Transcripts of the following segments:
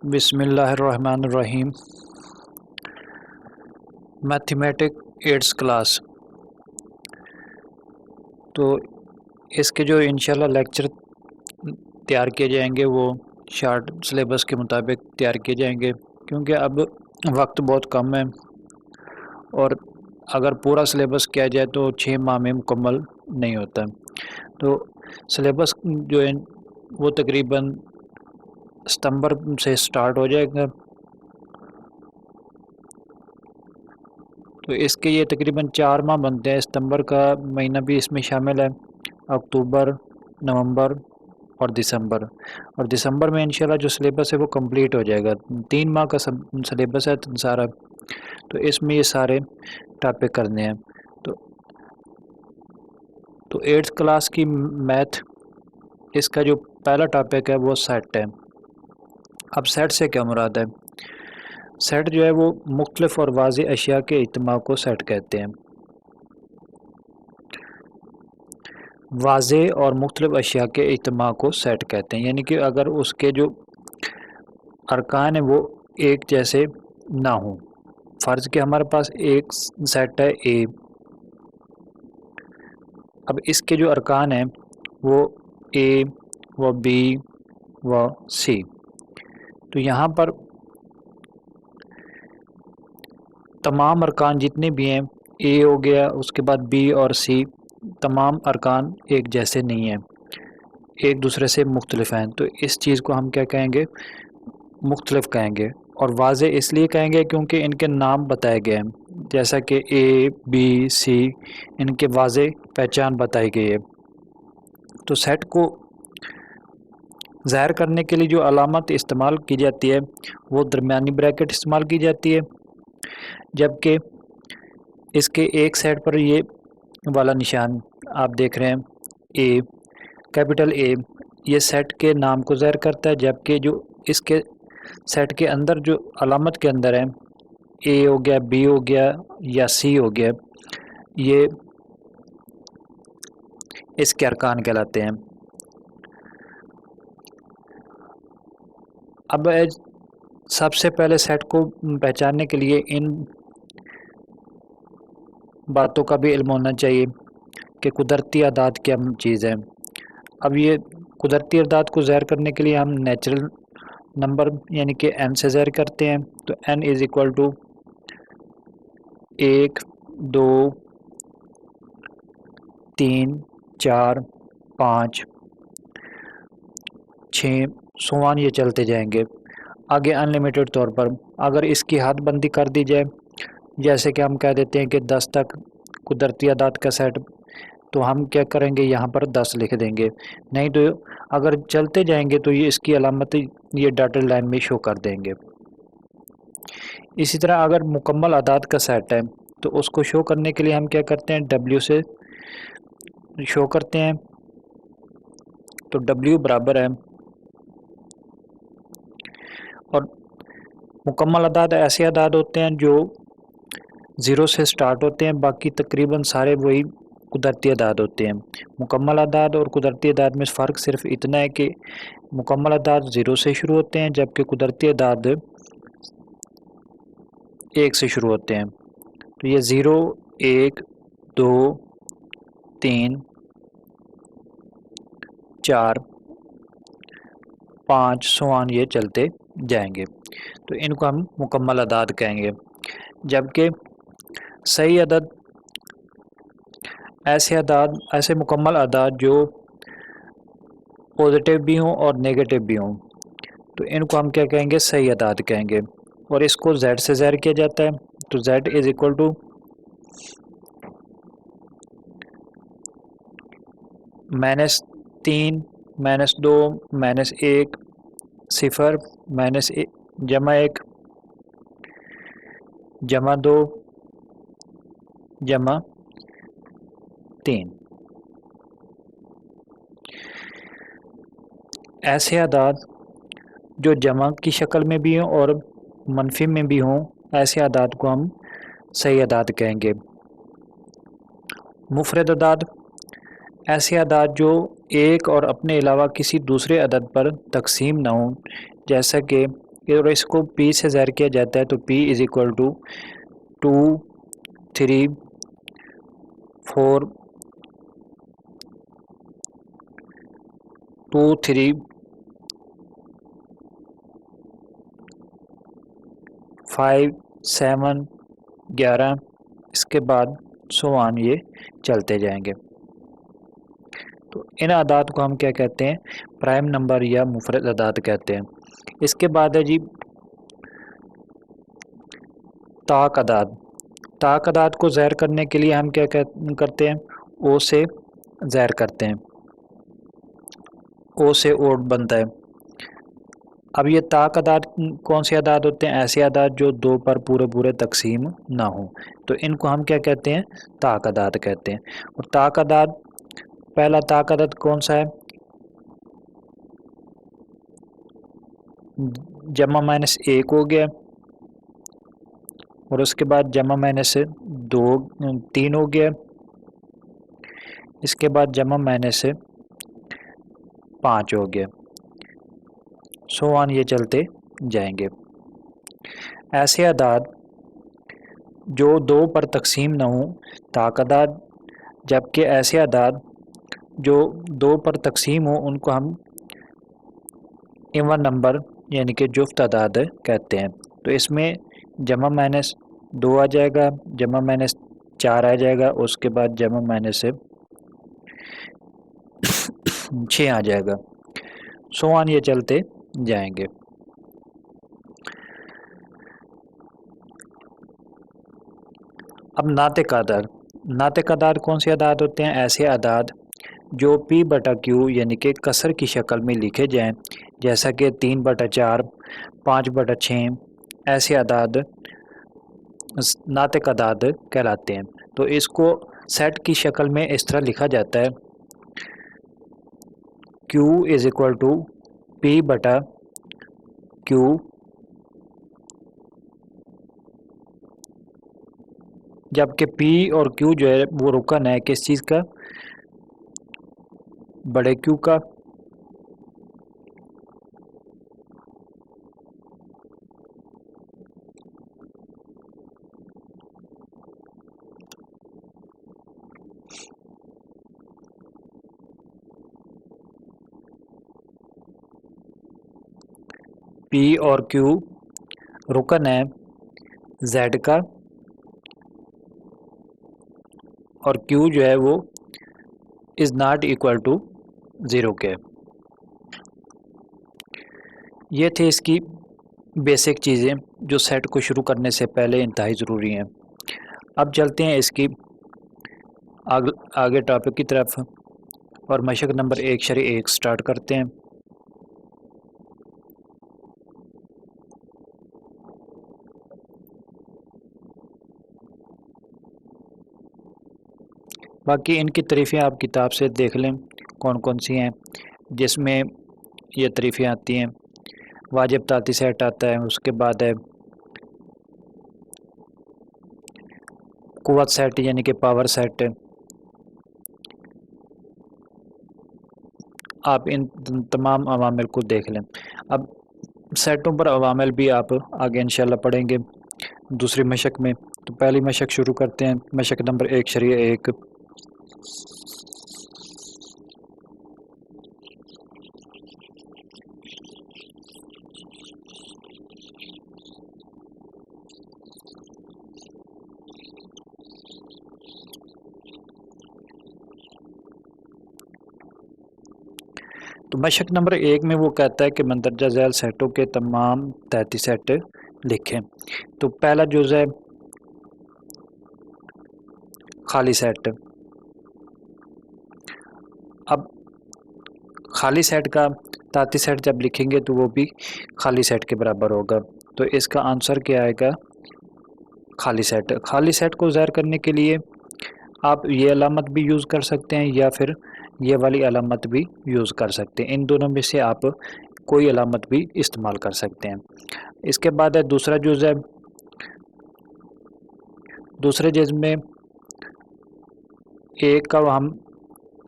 बिस्मिल्लाहिर्रहमानिर्रहीम। Mathematic 8th class. तो इसके जो इंशाल्लाह लेक्चर तैयार किए जाएंगे वो शार्ट सिलेबस के मुताबिक तैयार किए जाएंगे, क्योंकि अब वक्त बहुत कम है और अगर पूरा सिलेबस किया जाए तो 6 माह में मुकम्मल नहीं होता। तो सिलेबस जो है वो तकरीबन सितंबर से स्टार्ट हो जाएगा। तो इसके ये तकरीबन 4 माह बनते हैं। सितंबर का महीना भी इसमें शामिल है, अक्टूबर, नवंबर और दिसंबर में इंशाल्लाह जो सिलेबस है वो कंप्लीट हो जाएगा। 3 माह का सिलेबस है सारा, तो इसमें ये सारे टॉपिक करने हैं। तो 8th क्लास की मैथ, इसका जो पहला टॉपिक है वो सेट है। अब सेट से क्या मुराद है? सेट जो है वो मुख्तलिफ और वाज़े अशिया के इज्तिमा को सेट कहते हैं। वाज़े और मुख्तलिफ अशिया के इज्तिमा को सेट कहते हैं, यानी कि अगर उसके जो अरकान है वो एक जैसे ना हो। फ़र्ज़ कि हमारे पास एक सेट है ए, अब इसके जो अरकान हैं वो ए व बी व सी। तो यहाँ पर तमाम अरकान जितने भी हैं, ए हो गया, उसके बाद बी और सी, तमाम अरकान एक जैसे नहीं हैं, एक दूसरे से मुख्तलिफ हैं। तो इस चीज़ को हम क्या कहेंगे? मुख्तलिफ कहेंगे। और वाज़े इसलिए कहेंगे क्योंकि इनके नाम बताए गए हैं, जैसा कि ए बी सी, इनके वाज़े पहचान बताई गई है। तो सेट को ज़ाहिर करने के लिए जो अलामत इस्तेमाल की जाती है वो दरमियानी ब्रैकेट इस्तेमाल की जाती है, जबकि इसके एक साइड पर ये वाला निशान आप देख रहे हैं, ए, कैपिटल ए, ये सेट के नाम को ज़ाहिर करता है, जबकि जो इसके सेट के अंदर जो अलामत के अंदर है, ए हो गया, बी हो गया या सी हो गया, ये इसके अरकान कहलाते हैं। अब सबसे पहले सेट को पहचानने के लिए इन बातों का भी इल्म होना चाहिए कि कुदरती आदाद क्या चीज़ है। अब ये कुदरती आदाद को ज़ाहिर करने के लिए हम नेचुरल नंबर यानी कि n से ज़ाहिर करते हैं। तो n इज़ इक्वल टू 1 2 3 4 5 6 सोवान ये चलते जाएंगे आगे अनलिमिटेड तौर पर। अगर इसकी हद बंदी कर दी जाए, जैसे कि हम कह देते हैं कि 10 तक कुदरती आदाद का सेट, तो हम क्या करेंगे, यहाँ पर 10 लिख देंगे। नहीं तो अगर चलते जाएंगे तो ये इसकी अलामत ये डॉटेड लाइन में शो कर देंगे। इसी तरह अगर मुकम्मल आदाद का सेट है तो उसको शो करने के लिए हम क्या करते हैं, W से शो करते हैं। तो W बराबर है, और मुकम्मल आदाद ऐसे आदाद होते हैं जो 0 से स्टार्ट होते हैं, बाकी तकरीबन सारे वही कुदरती आदाद होते हैं। मुकम्मल आदाद और कुदरती आदाद में फ़र्क सिर्फ इतना है कि मुकम्मल आदाद 0 से शुरू होते हैं, जबकि कुदरती आदाद 1 से शुरू होते हैं। तो ये 0 1 2 3 4 5 सोआन ये चलते जाएंगे। तो इनको हम मुकम्मल आदाद कहेंगे। जबकि सही अदद ऐसे मुकम्मल आदाद जो पॉजिटिव भी हों और नेगेटिव भी हों, तो इनको हम क्या कहेंगे, सही अदाद कहेंगे। और इसको z से ज़ाहिर किया जाता है। तो z इज़ इक्वल टू -3 -2 -1 0 -1 जमा 2 जमा 3। ऐसे आदाद जो जमा की शक्ल में भी हों और मनफी में भी हों, ऐसे आदाद को हम सही आदाद कहेंगे। मुफरद आदाद ऐसे आदाद जो एक और अपने अलावा किसी दूसरे अदद पर तकसीम ना हों, जैसा कि और इसको p से ज़ाहिर किया जाता है, तो p इज इक्वल टू 2 3 4 2 3 5 7 11, इसके बाद सो ऑन ये चलते जाएंगे। तो इन अदाद को हम क्या कहते हैं, प्राइम नंबर या मुफरद अदाद कहते हैं। इसके बाद है जी ताक अदाद। ताक अदाद को ज़ाहिर करने के लिए हम क्या करते हैं, ओ से ज़ाहिर करते हैं, ओ से ओड बनता है। अब ये ताक अदाद कौन से अदाद होते हैं, ऐसे अदाद जो 2 पर पूरे पूरे तकसीम ना हो, तो इनको हम क्या कहते हैं, ताक अदाद कहते हैं। और ताक अदाद, पहला ताक अदाद कौन सा है, जमा माइनस 1 हो गया, और उसके बाद जमा माइनस 3 हो गया, इसके बाद जमा माइनस 5 हो गया, सो ऑन ये चलते जाएंगे। ऐसे अदाद जो 2 पर तकसीम न हो, ताक अदाद, जबकि ऐसे अदाद जो 2 पर तकसीम हो उनको हम इवन नंबर यानी कि जुफ्त अदाद कहते हैं। तो इसमें जमा माइनस 2 आ जाएगा, जमा माइनस 4 आ जाएगा, उसके बाद जमा माइनस 6 आ जाएगा, सो ऑन ये चलते जाएंगे। अब नातिक अदाद। नातिक अदाद कौन से अदाद होते हैं, ऐसे अदाद जो p बटा q यानी कि कसर की शक्ल में लिखे जाएं, जैसा कि 3 बटा 4, 5 बटा 6, ऐसे अदाद नातिक अदाद कहलाते हैं। तो इसको सेट की शक्ल में इस तरह लिखा जाता है, q is equal to p बटा q, जबकि p और q जो है वो रुकन है किस चीज़ का, बड़े Q का। P और Q रुकन है Z का, और Q जो है वो इज़ नॉट इक्वल टू 0 के। ये थे इसकी बेसिक चीज़ें जो सेट को शुरू करने से पहले इंतहाई ज़रूरी हैं। अब चलते हैं इसकी आगे टॉपिक की तरफ और मशक नंबर 1/1 स्टार्ट करते हैं। बाकी इनकी तरीफ़ें आप किताब से देख लें कौन कौन सी हैं जिसमें ये तरीफ़ें आती हैं। वाजिब ताती सेट आता है, उसके बाद है कुव्वत सेट यानी कि पावर सेट। आप इन तमाम अवामिल को देख लें। अब सेटों पर अवामिल भी आप आगे इंशाल्लाह पढ़ेंगे दूसरी मशक में। तो पहली मशक शुरू करते हैं, मशक नंबर 1/1। तो मशक नंबर 1 में वो कहता है कि मंदरजा झैल सेटों के तमाम तहती सेट लिखें। तो पहला जुज़ है खाली सेट। अब खाली सेट का ताती सेट जब लिखेंगे तो वो भी खाली सेट के बराबर होगा। तो इसका आंसर क्या आएगा, खाली सेट। खाली सेट को ज़ाहिर करने के लिए आप ये अलामत भी यूज़ कर सकते हैं या फिर ये वाली अलामत भी यूज़ कर सकते हैं। इन दोनों में से आप कोई अलामत भी इस्तेमाल कर सकते हैं। इसके बाद है दूसरा जुज़ है, दूसरे जुज़ में एक का हम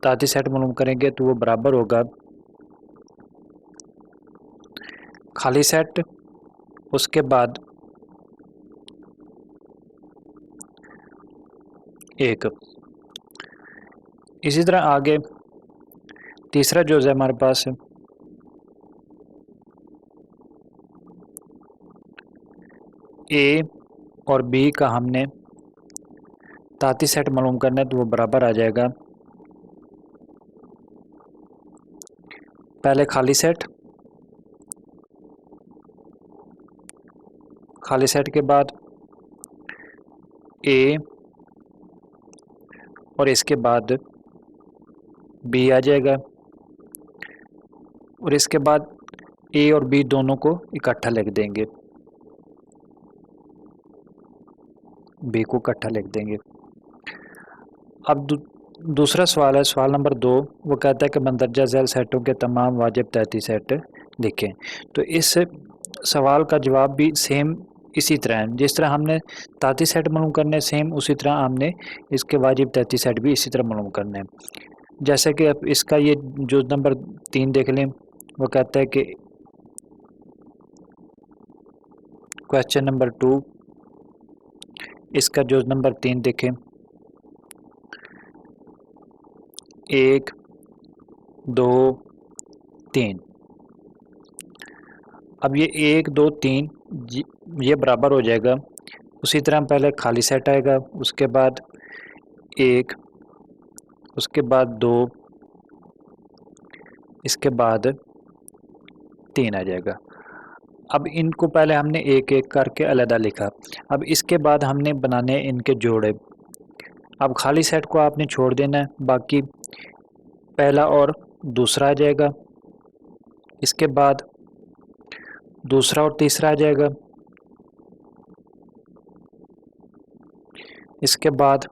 ताती सेट मालूम करेंगे तो वो बराबर होगा खाली सेट उसके बाद एक। इसी तरह आगे तीसरा जो है हमारे पास ए और बी का हमने ताती सेट मालूम करना है, तो वो बराबर आ जाएगा पहले खाली सेट के बाद ए और इसके बाद बी आ जाएगा, और इसके बाद ए और बी दोनों को इकट्ठा लिख देंगे, बी को इकट्ठा लिख देंगे। अब दूसरा सवाल है, सवाल नंबर 2, वो कहता है कि मंदरजा झैल सेटों के तमाम वाजिब तहती सेट लिखें। तो इस सवाल का जवाब भी सेम इसी तरह है, जिस तरह हमने ताती सेट मालूम करने सेम उसी तरह हमने इसके वाजिब तहती सेट भी इसी तरह मालूम करने हैं। जैसे कि अब इसका ये जो नंबर 3 देख लें, वो कहता है कि क्वेश्चन नंबर 2, इसका जो नंबर 3 देखें, 1 2 3। अब ये 1 2 3 ये बराबर हो जाएगा। उसी तरह पहले खाली सेट आएगा, उसके बाद 1, उसके बाद 2, इसके बाद 3 आ जाएगा। अब इनको पहले हमने एक एक करके अलग लिखा। अब इसके बाद हमने बनाने इनके जोड़े। अब खाली सेट को आपने छोड़ देना है, बाकी पहला और दूसरा आ जाएगा, इसके बाद दूसरा और तीसरा आ जाएगा, इसके बाद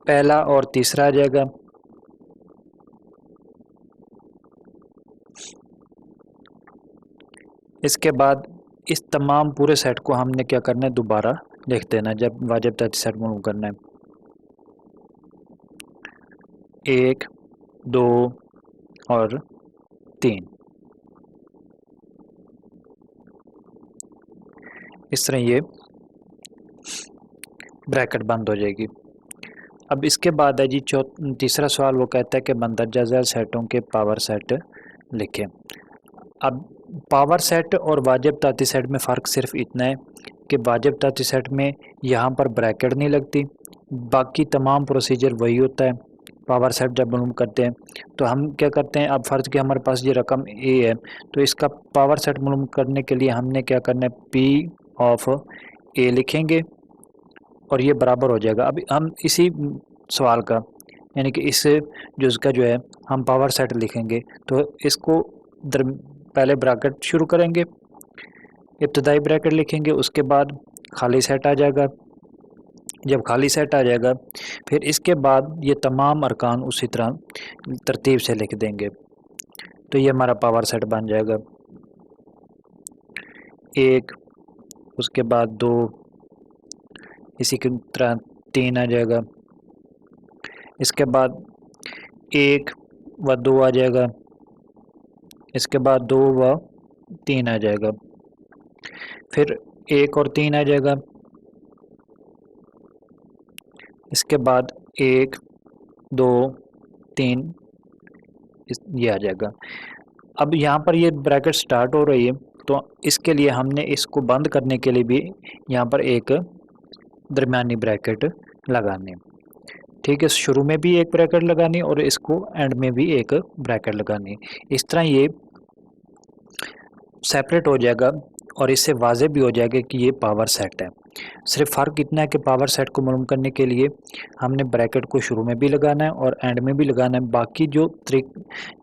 पहला और तीसरा आ जाएगा, इसके बाद इस तमाम पूरे सेट को हमने क्या करना है, दोबारा लिख देना जब वाजिब तहती सेट मालूम करना है। 1 2 और 3, इस तरह ये ब्रैकेट बंद हो जाएगी। अब इसके बाद है जी तीसरा सवाल, वो कहता है कि मंदरजा झैल सेटों के पावर सेट लिखें। अब पावर सेट और वाजिब तहती सेट में फ़र्क सिर्फ इतना है कि वाजिब तहती सेट में यहाँ पर ब्रैकेट नहीं लगती, बाकी तमाम प्रोसीजर वही होता है। पावर सेट जब मालूम करते हैं तो हम क्या करते हैं, अब फ़र्ज़ कि हमारे पास ये रकम ए है, तो इसका पावर सेट मालूम करने के लिए हमने क्या करना है, पी ऑफ ए लिखेंगे और ये बराबर हो जाएगा। अब हम इसी सवाल का यानी कि इस जुज़ का जो है हम पावर सेट लिखेंगे, तो इसको पहले ब्रैकेट शुरू करेंगे, इब्तदाई ब्रैकेट लिखेंगे, उसके बाद खाली सेट आ जाएगा। जब खाली सेट आ जाएगा फिर इसके बाद ये तमाम अरकान उसी तरह तरतीब से लिख देंगे, तो ये हमारा पावर सेट बन जाएगा। 1, उसके बाद 2, इसी की तरह 3 आ जाएगा, इसके बाद 1 व 2 आ जाएगा, इसके बाद 2 व 3 आ जाएगा, फिर 1 और 3 आ जाएगा, इसके बाद 1 2 3 ये आ जाएगा। अब यहाँ पर ये ब्रैकेट स्टार्ट हो रही है, तो इसके लिए हमने इसको बंद करने के लिए भी यहाँ पर एक दरमियानी ब्रैकेट लगानी, ठीक है। शुरू में भी एक ब्रैकेट लगानी और इसको एंड में भी एक ब्रैकेट लगानी। इस तरह ये सेपरेट हो जाएगा और इससे वाज़ेह भी हो जाएगा कि ये पावर सेट है। सिर्फ फ़र्क इतना है कि पावर सेट को मालूम करने के लिए हमने ब्रैकेट को शुरू में भी लगाना है और एंड में भी लगाना है। बाकी जो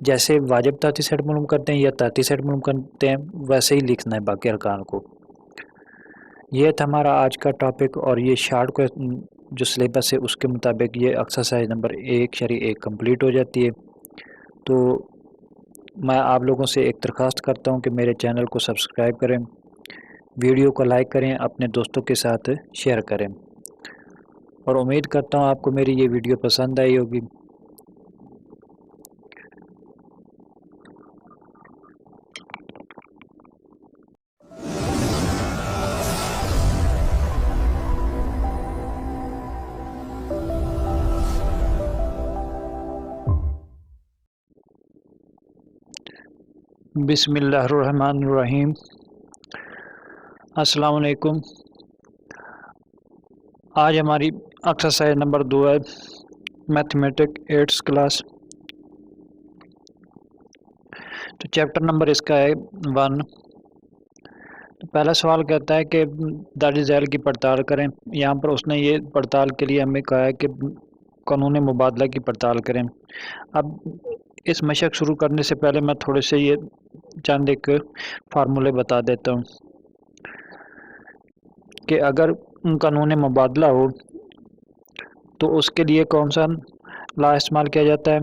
जैसे वाजिब तहती सेट मालूम करते हैं या तहती सेट मालूम करते हैं वैसे ही लिखना है बाकी अरकान को। ये था हमारा आज का टॉपिक, और ये शार्ट को जो सिलेबस है उसके मुताबिक ये एक्सरसाइज नंबर 1/1 कंप्लीट हो जाती है। तो मैं आप लोगों से एक दरख्वास्त करता हूँ कि मेरे चैनल को सब्सक्राइब करें, वीडियो को लाइक करें, अपने दोस्तों के साथ शेयर करें, और उम्मीद करता हूँ आपको मेरी ये वीडियो पसंद आई होगी। बिस्मिल्लाहिर्रहमानिर्रहीम। अस्सलाम वालेकुम। आज हमारी एक्सरसाइज नंबर 2 है, मैथमेटिक 8th क्लास। तो चैप्टर नंबर इसका है 1। तो पहला सवाल कहता है कि दारिज़ झैल की पड़ताल करें। यहाँ पर उसने ये पड़ताल के लिए हमें कहा है कि कानून मुबादला की पड़ताल करें। अब इस मशक शुरू करने से पहले मैं थोड़े से ये चंद एक फार्मूले बता देता हूँ कि अगर कानून मुबादला हो तो उसके लिए कौन सा लॉ इस्तेमाल किया जाता है।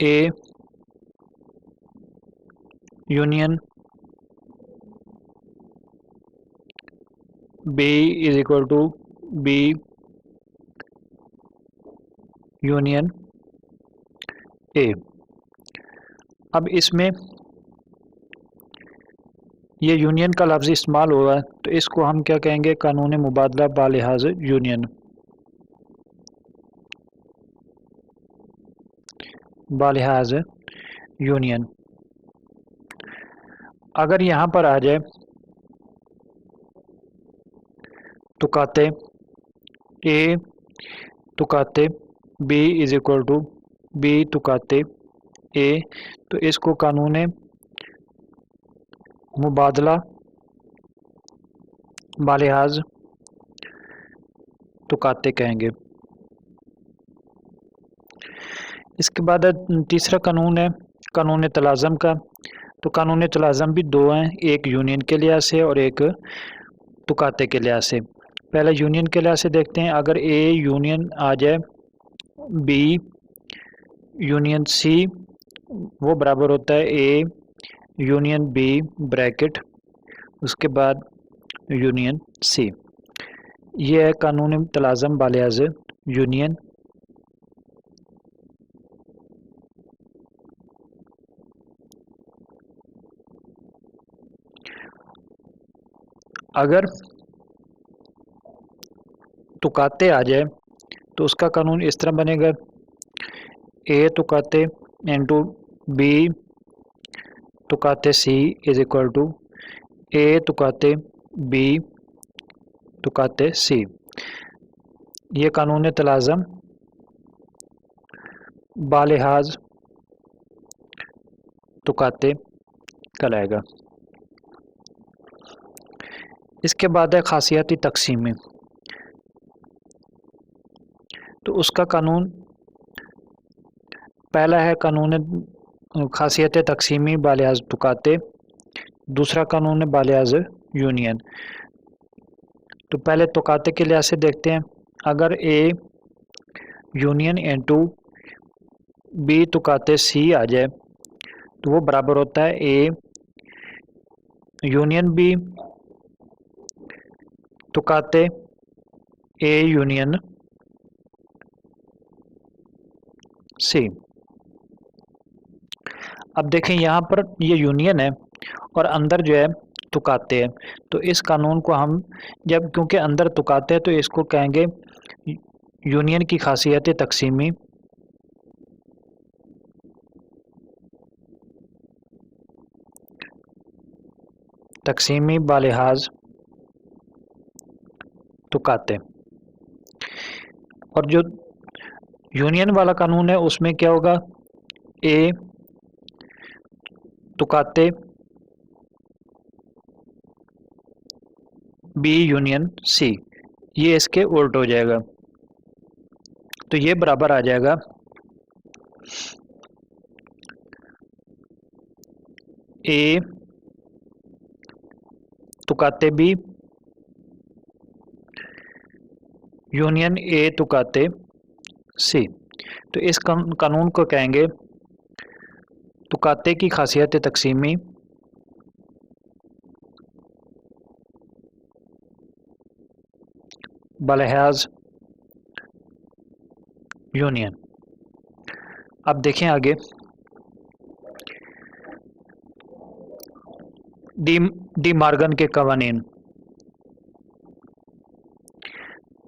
A union B is equal to B union A. अब इसमें ये यूनियन का लफ्ज़ इस्तेमाल हुआ है तो इसको हम क्या कहेंगे, कानून मुबादला बालिहाज यूनियन। बालिहाज यूनियन। अगर यहाँ पर आ जाए तुकाते ए तुकाते B is equal to B तुकाते ए, तो इसको कानून मुबादला बालिहाज तुकाते कहेंगे। इसके बाद तीसरा कानून है कानून तलाज़म का। तो कानून तलाज़म भी 2 हैं, एक यूनियन के लिहाज से और एक तुकाते के लिहाज से। पहले यूनियन के लिहाज से देखते हैं। अगर ए यूनियन आ जाए बी यूनियन सी, वो बराबर होता है ए यूनियन बी ब्रैकेट उसके बाद यूनियन सी। ये है कानून तलाज़म बालिहाज यूनियन। अगर तुकाते आ जाए तो उसका कानून इस तरह बनेगा, ए तुकाते इंटू बी तुकाते C is equal to A तुकाते बी तुकाते सी। ये कानून तलाज़म बालिहाज तुकाते कहलाएगा। इसके बाद है खासियती तकसीमी। तो उसका कानून पहला है कानून खासियत तकसीमी बालिहाज तुकाते, दूसरा कानून है बालिहाज यूनियन। तो पहले तुकाते के लिहाज से देखते हैं। अगर ए यूनियन इंटू बी तुकाते सी आ जाए तो वो बराबर होता है ए यूनियन बी तुकाते ए यूनियन सी। अब देखें यहाँ पर ये यूनियन है और अंदर जो है तुकाते हैं, तो इस कानून को हम जब क्योंकि अंदर तुकाते हैं तो इसको कहेंगे यूनियन की खासियत तकसीमी तकसीमी बालिहाज तुकाते। और जो यूनियन वाला कानून है उसमें क्या होगा, ए तुकाते बी यूनियन सी, ये इसके उल्ट हो जाएगा। तो ये बराबर आ जाएगा ए तुकाते बी यूनियन ए तुकाते सी। तो इस कानून को कहेंगे तुकाते की खासियत तकसीमी बालिहाज यूनियन। अब देखें आगे डी मार्गन के कवानीन।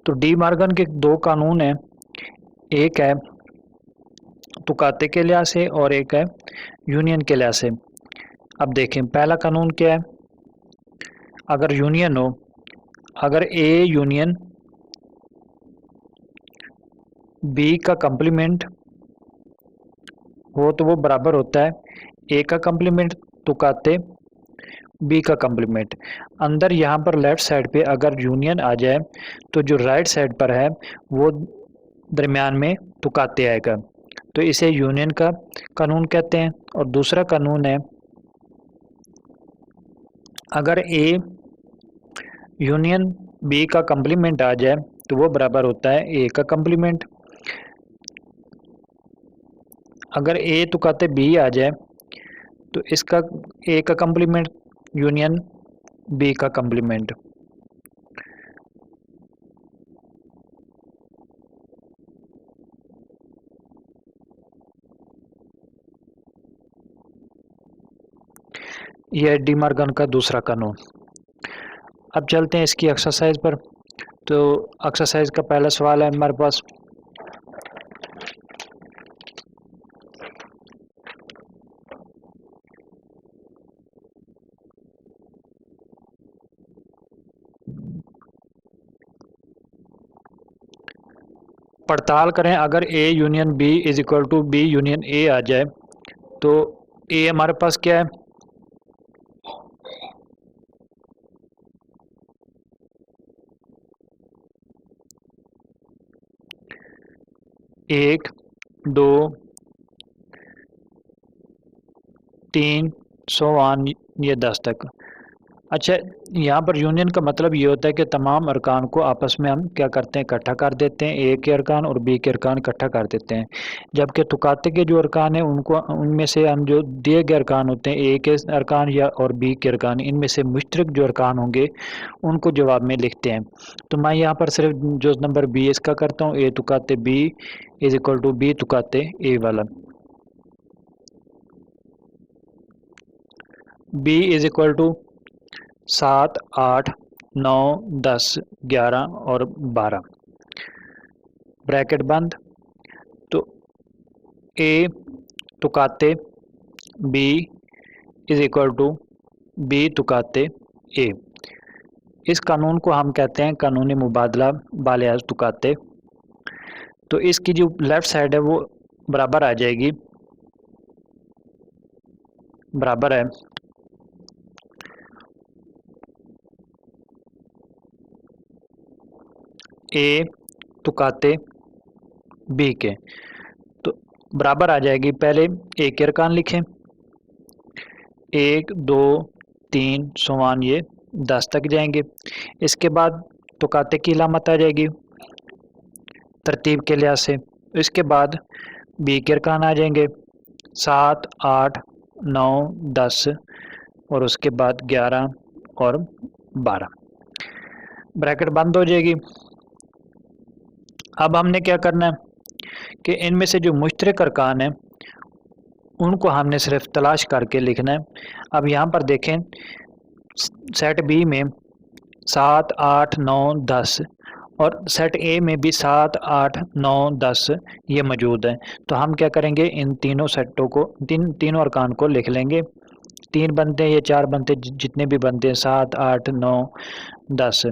तो डी मार्गन के 2 कानून हैं। एक है तुकाते के लिहाज से और एक है यूनियन के लिहाज से। अब देखें पहला कानून क्या है, अगर यूनियन हो, अगर ए यूनियन बी का कंप्लीमेंट हो तो वो बराबर होता है ए का कंप्लीमेंट तुकाते बी का कंप्लीमेंट। अंदर यहाँ पर लेफ्ट साइड पे अगर यूनियन आ जाए तो जो राइट साइड पर है वो दरमियान में तुकाते आएगा, तो इसे यूनियन का कानून कहते हैं। और दूसरा कानून है, अगर ए यूनियन बी का कंप्लीमेंट आ जाए तो वो बराबर होता है ए का कंप्लीमेंट। अगर ए तुकाते बी आ जाए तो इसका ए का कंप्लीमेंट यूनियन बी का कंप्लीमेंट। यह डी मॉर्गन का दूसरा कानून। अब चलते हैं इसकी एक्सरसाइज पर। तो एक्सरसाइज का पहला सवाल है हमारे पास, पड़ताल करें अगर A union B is equal to B union A आ जाए तो ए हमारे पास क्या है, एक, दो, तीन, 100 ये 10 तक। अच्छा, यहाँ पर यूनियन का मतलब ये होता है कि तमाम अरकान को आपस में हम क्या करते हैं, इकट्ठा कर देते हैं। ए के अरकान और बी के अरकान इकट्ठा कर देते हैं। जबकि तुकाते के जो अरकान हैं उनको, उनमें से हम जो दिए गए अरकान होते हैं, ए के अरकान या और बी के अरकान, इनमें से मुश्तरक जो अरकान होंगे उनको जवाब में लिखते हैं। तो मैं यहाँ पर सिर्फ जो नंबर बी इसका करता हूँ, ए तुकाते B is equal to B तुकाते ए वाला। बी इज इक्वल टू 7, 8, 9, 10, 11 और 12 ब्रैकेट बंद। तो ए तुकाते B is equal to B तुकाते ए। इस कानून को हम कहते हैं कानूनी मुबादला बालियाज तुकाते। तो इसकी जो लेफ्ट साइड है वो बराबर आ जाएगी, बराबर है ए तुकाते बी के। तो बराबर आ जाएगी, पहले ए के अरकान लिखें, 1, 2, 3, समान ये 10 तक जाएंगे। इसके बाद तुकाते की इलामत आ जाएगी तरतीब के लिहाज से। इसके बाद बी के अरकान आ जाएंगे 7, 8, 9, 10 और उसके बाद 11 और 12 ब्रैकेट बंद हो जाएगी। अब हमने क्या करना है कि इनमें से जो मुश्तरक अरकान हैं उनको हमने सिर्फ तलाश करके लिखना है। अब यहाँ पर देखें सेट बी में 7, 8, 9, 10 और सेट ए में भी 7, 8, 9, 10 ये मौजूद है। तो हम क्या करेंगे, इन तीनों सेटों को, तीनों अरकान को लिख लेंगे। 3 बनते हैं, ये 4 बनते हैं, जितने भी बनते हैं 7, 8, 9, 10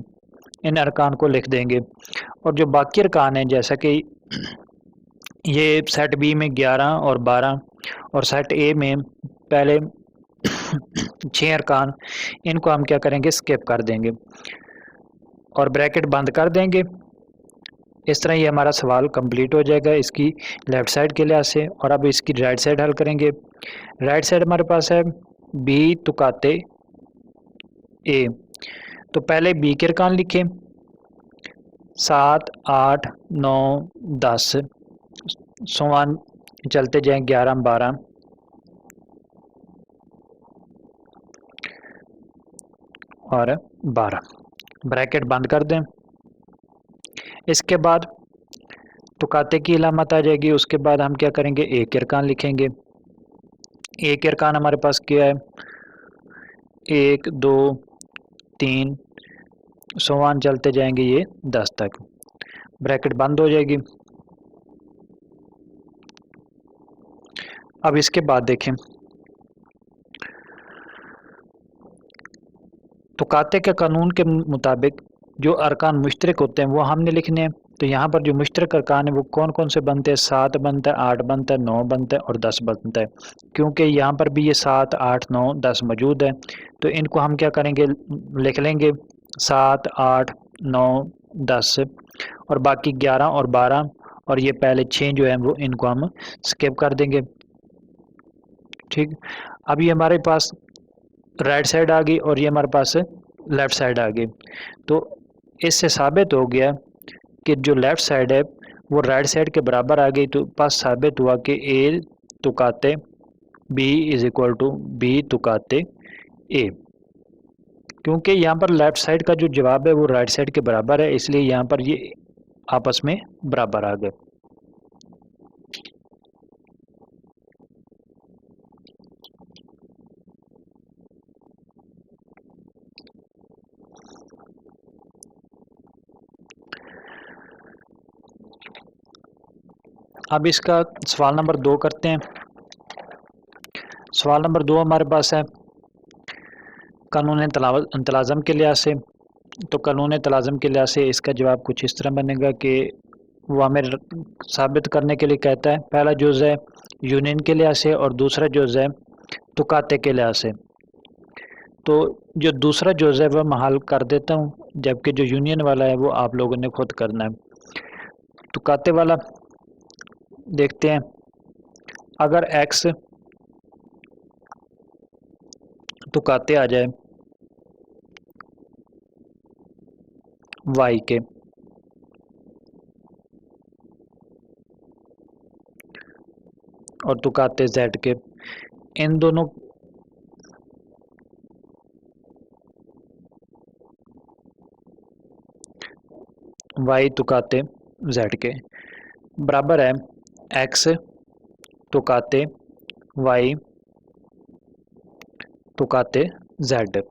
इन अरकान को लिख देंगे। और जो बाकी अरकान हैं जैसा कि ये सेट बी में 11 और 12 और सेट ए में पहले 6 अरकान, इनको हम क्या करेंगे, स्किप कर देंगे और ब्रैकेट बंद कर देंगे। इस तरह ये हमारा सवाल कंप्लीट हो जाएगा इसकी लेफ़्ट साइड के लिहाज से। और अब इसकी राइट साइड हल करेंगे। राइट साइड हमारे पास है बी तुकाते ए। तो पहले बी के अरकान लिखें 7, 8, 9, 10 समान चलते जाएं 11, 12 और 12 ब्रैकेट बंद कर दें। इसके बाद तुकाते की इलामत आ जाएगी। उसके बाद हम क्या करेंगे, ए के अरकान लिखेंगे। ए के अरकान हमारे पास क्या है, 1, 2, 3 समान चलते जाएंगे ये 10 तक। ब्रैकेट बंद हो जाएगी। अब इसके बाद देखें, तुकाते के कानून के मुताबिक जो अरकान मुश्तरक होते हैं वो हमने लिखने हैं। तो यहाँ पर जो मुश्तरक अरकान है वो कौन कौन से बनते हैं? 7 बनता है, 8 बनता है, 9 बनता है और 10 बनता है। क्योंकि यहाँ पर भी ये 7, 8, 9, 10 मौजूद है, तो इनको हम क्या करेंगे, लिख लेंगे 7, 8, 9, 10 और बाकी 11 और 12 और ये पहले 6 जो है वो इनको हम स्किप कर देंगे। ठीक, अब ये हमारे पास राइट साइड आ गई और ये हमारे पास लेफ़्ट साइड आ गई। तो इससे साबित हो गया कि जो लेफ़्ट साइड है वो राइट साइड के बराबर आ गई। तो पास साबित हुआ कि ए तुकाते B is equal to B तुकाते ए। क्योंकि यहाँ पर लेफ़्ट साइड का जो जवाब है वो राइट साइड के बराबर है, इसलिए यहाँ पर ये आपस में बराबर आ गए। अब इसका सवाल नंबर 2 करते हैं। सवाल नंबर 2 हमारे पास है कानून तलाज़म के लिहाज से। तो कानून तलाज़म के लिहाज से इसका जवाब कुछ इस तरह बनेगा कि वो हमें साबित करने के लिए कहता है, पहला जुज़ है यूनियन के लिहाज से और दूसरा जुज़ है तुकाते के लिहाज से। तो जो दूसरा जुज़ है वह मैं हल कर देता हूँ, जबकि जो यूनियन वाला है वो आप लोगों ने खुद करना है। तुकाते वाला देखते हैं, अगर x तुकाते आ जाए y के और तुकाते z के, इन दोनों y तुकाते z के बराबर है x तुकाते y तुकाते z।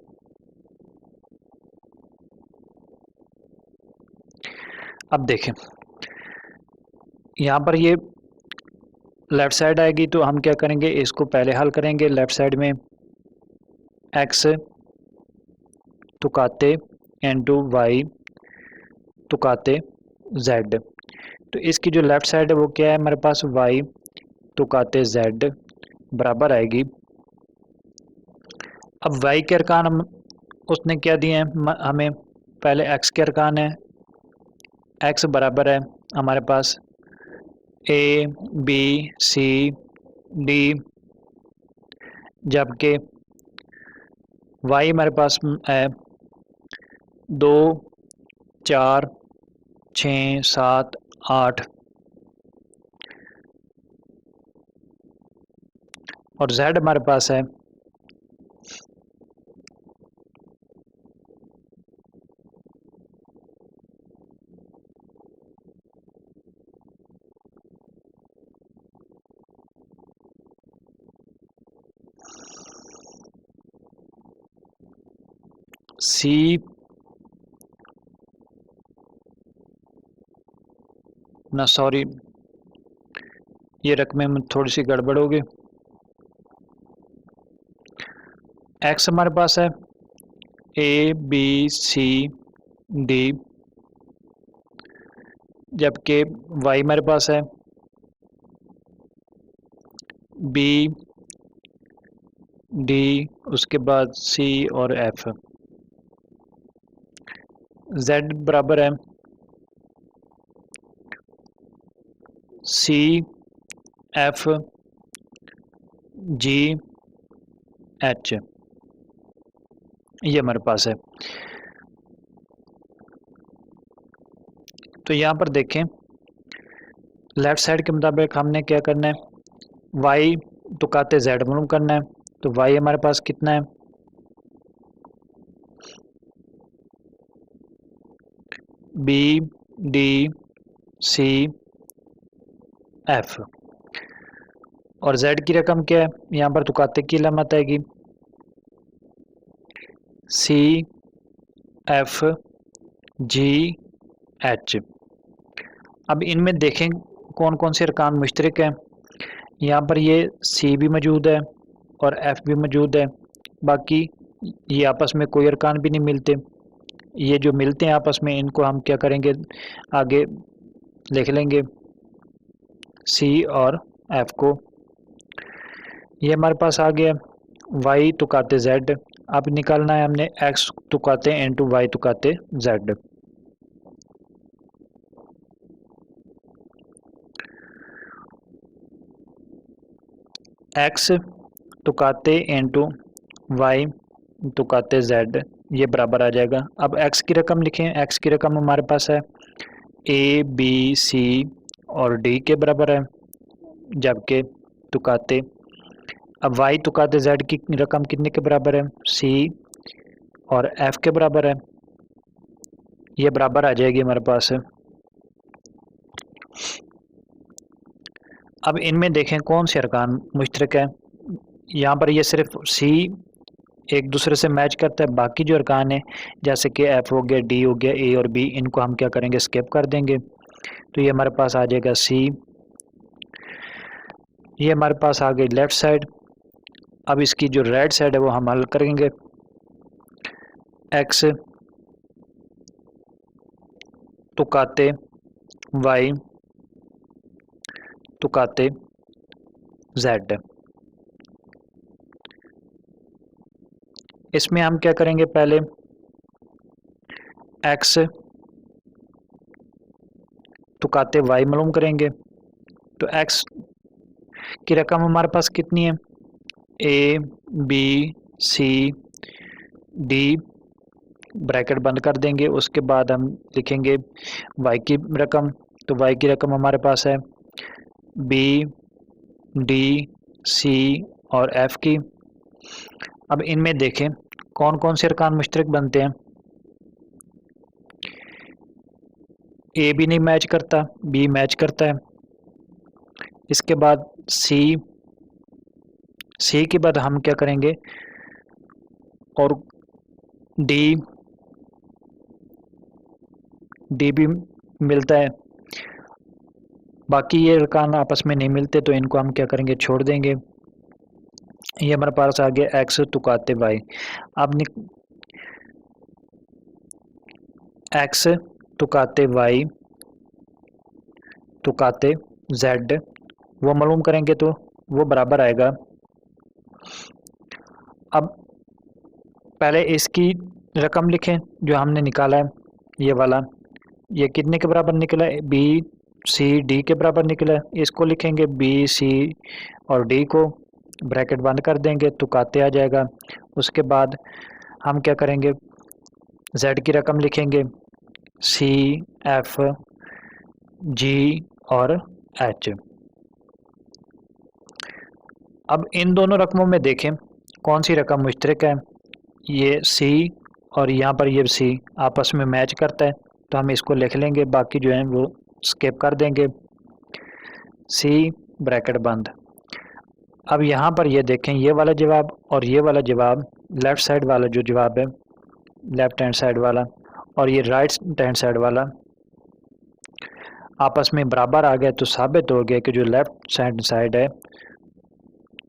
अब देखें, यहाँ पर ये लेफ़्ट साइड आएगी तो हम क्या करेंगे, इसको पहले हल करेंगे। लेफ़्ट साइड में x तुकाते इनटू y तुकाते z। तो इसकी जो लेफ़्ट साइड है वो क्या है हमारे पास, y तुकाते z बराबर आएगी। अब y के अरकान हम उसने क्या दिए हैं हमें, पहले x के अरकान है, x बराबर है हमारे पास a b c d, जबकि y हमारे पास है 2 4 6 7 8 और z हमारे पास है 6 ये रकमें में थोड़ी सी गड़बड़ होगी। x हमारे पास है a b c d, जबकि y हमारे पास है b d उसके बाद c और f। z बराबर है c f g h, ये हमारे पास है। तो यहाँ पर देखें, लेफ़्ट साइड के मुताबिक हमने क्या करना है, y तुकाते z मालूम करना है। तो y हमारे पास कितना है, b d c f, और z की रकम क्या है, यहाँ पर तुकाते की अलामत आएगी c f g h। अब इनमें देखें कौन कौन से अरकान मुश्तरक हैं। यहाँ पर ये सी भी मौजूद है और एफ भी मौजूद है, बाकी ये आपस में कोई अरकान भी नहीं मिलते। ये जो मिलते हैं आपस में, इनको हम क्या करेंगे, आगे लिख लेंगे सी और एफ को। ये हमारे पास आ गया वाई तुकाते जेड। अब निकालना है हमने एक्स तुकाते इंटू वाई तुकाते जेड। एक्स तुकाते इंटू वाई तुकाते जेड, ये बराबर आ जाएगा। अब एक्स की रकम लिखें। एक्स की रकम हमारे पास है ए बी सी और डी के बराबर है, जबकि तुकाते, अब वाई तुकाते जेड की रकम कितने के बराबर है, सी और एफ के बराबर है, ये बराबर आ जाएगी हमारे पास। अब इनमें देखें कौन से अरकान मुश्तरक है। यहाँ पर ये सिर्फ सी एक दूसरे से मैच करता है, बाकी जो अरकान है जैसे कि एफ हो गया, डी हो गया, ए और बी, इनको हम क्या करेंगे, स्किप कर देंगे। तो ये हमारे पास आ जाएगा सी। ये हमारे पास आ गई लेफ़्ट साइड। अब इसकी जो राइट साइड है वो हम हल करेंगे। एक्स तुकाते वाई तुकाते जेड। इसमें हम क्या करेंगे, पहले एक्स तुकाते वाई मालूम करेंगे। तो एक्स की रकम हमारे पास कितनी है, A B C D, bracket बंद कर देंगे। उसके बाद हम लिखेंगे वाई की रकम। तो वाई की रकम हमारे पास है बी डी सी और एफ की। अब इनमें देखें कौन कौन से अरकान मुश्तरक बनते हैं। ए भी नहीं मैच करता, बी मैच करता है। इसके बाद सी के बाद हम क्या करेंगे, और डी भी मिलता है, बाकी ये अरकान आपस में नहीं मिलते, तो इनको हम क्या करेंगे, छोड़ देंगे। ये हमारे पास आ गया एक्स तुकाते वाई। अब एक्स तुकाते वाई तुकाते जेड वो मालूम करेंगे तो वो बराबर आएगा। अब पहले इसकी रकम लिखें जो हमने निकाला है, ये वाला, ये कितने के बराबर निकला है, बी सी डी के बराबर निकला है। इसको लिखेंगे बी सी और डी को, ब्रैकेट बंद कर देंगे, तुकाते आ जाएगा। उसके बाद हम क्या करेंगे, जेड की रकम लिखेंगे सी एफ जी और एच। अब इन दोनों रकमों में देखें कौन सी रकम मुश्तरक है। ये सी और यहाँ पर ये सी आपस में मैच करता है, तो हम इसको लिख लेंगे, बाकी जो है वो स्किप कर देंगे। सी ब्रैकेट बंद। अब यहाँ पर ये देखें, ये वाला जवाब और ये वाला जवाब, लेफ़्ट साइड वाला जो जवाब है, लेफ़्ट हैंड साइड वाला, और ये राइट हैंड साइड वाला आपस में बराबर आ गया। तो साबित हो गया कि जो लेफ़्ट हैंड साइड है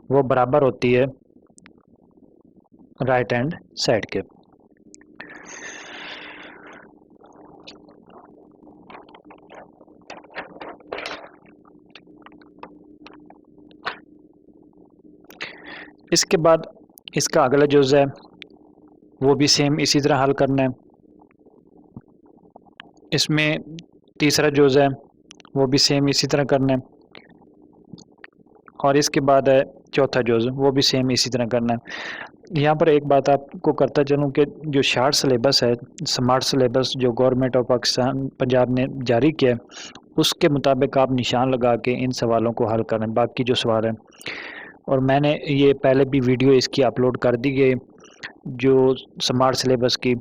वो बराबर होती है राइट हैंड साइड के। इसके बाद इसका अगला जुज़ है वो भी सेम इसी तरह हल करना है। इसमें तीसरा जुज़ है वो भी सेम इसी तरह करना है, और इसके बाद है चौथा जुज़, वो भी सेम इसी तरह करना है। यहाँ पर एक बात आपको करता चलूँ कि जो शार्ट सिलेबस है, स्मार्ट सिलेबस जो गवर्नमेंट ऑफ पाकिस्तान पंजाब ने जारी किया है, उसके मुताबिक आप निशान लगा के इन सवालों को हल करें, बाकी जो सवाल हैं। और मैंने ये पहले भी वीडियो इसकी अपलोड कर दी गई जो स्मार्ट सिलेबस की,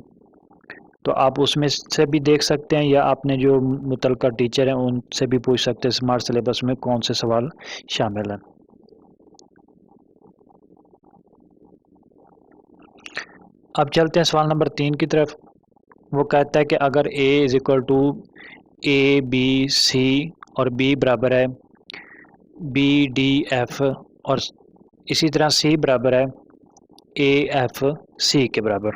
तो आप उसमें से भी देख सकते हैं, या आपने जो मुतलका टीचर हैं उनसे भी पूछ सकते हैं स्मार्ट सिलेबस में कौन से सवाल शामिल हैं। अब चलते हैं सवाल नंबर 3 की तरफ। वो कहता है कि अगर a is equal to A B C और b बराबर है बी डी एफ और इसी तरह सी बराबर है ए एफ सी के बराबर।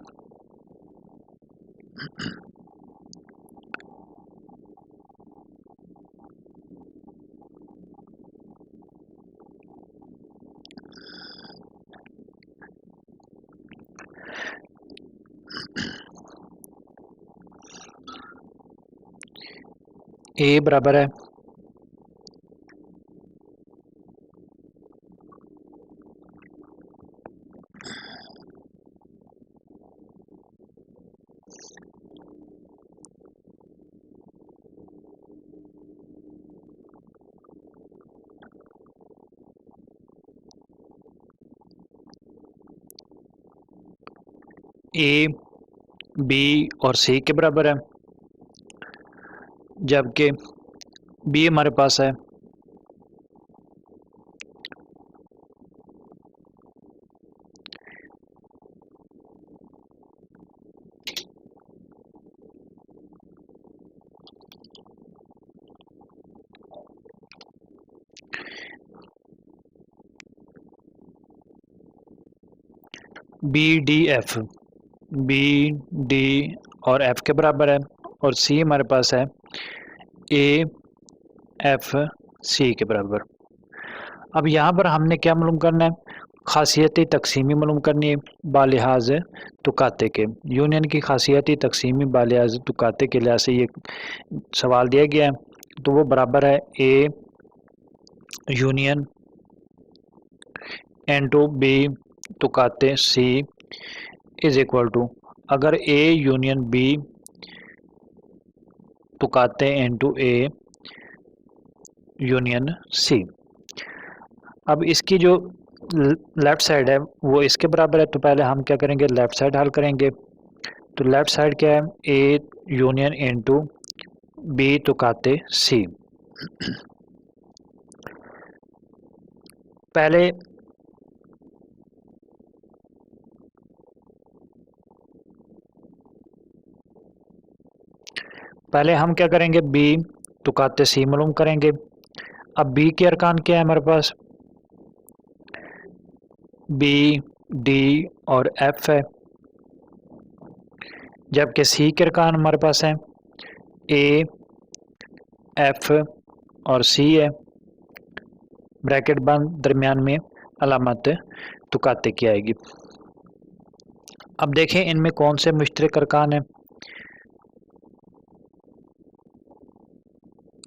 ए बराबर है ए बी और सी के बराबर है, जबकि बी हमारे पास है B D F, B D और एफ के बराबर है, और सी हमारे पास है ए एफ सी के बराबर। अब यहाँ पर हमने क्या मालूम करना है, खासियती तकसीमी मालूम करनी है बालिहाज तुकाते के। यूनियन की खासियती तकसीमी बालिहाज तुकाते के लिहाज से ये सवाल दिया गया है, तो वो बराबर है ए यूनियन इनटू बी तुकाते सी इज इक्वल टू, अगर ए यूनियन बी तुकाते इनटू ए यूनियन सी। अब इसकी जो लेफ़्ट साइड है वो इसके बराबर है, तो पहले हम क्या करेंगे, लेफ़्ट साइड हल करेंगे। तो लेफ़्ट साइड क्या है, ए यूनियन इनटू बी तुकाते सी। पहले हम क्या करेंगे, बी तुकाते सी मालूम करेंगे। अब बी के अरकान क्या है हमारे पास, बी डी और एफ है, जबकि सी के अरकान हमारे पास हैं ए एफ और सी है, ब्रैकेट बंद, दरमियान में अलामत तुकाते की आएगी। अब देखें इनमें कौन से मुश्तरक अरकान हैं।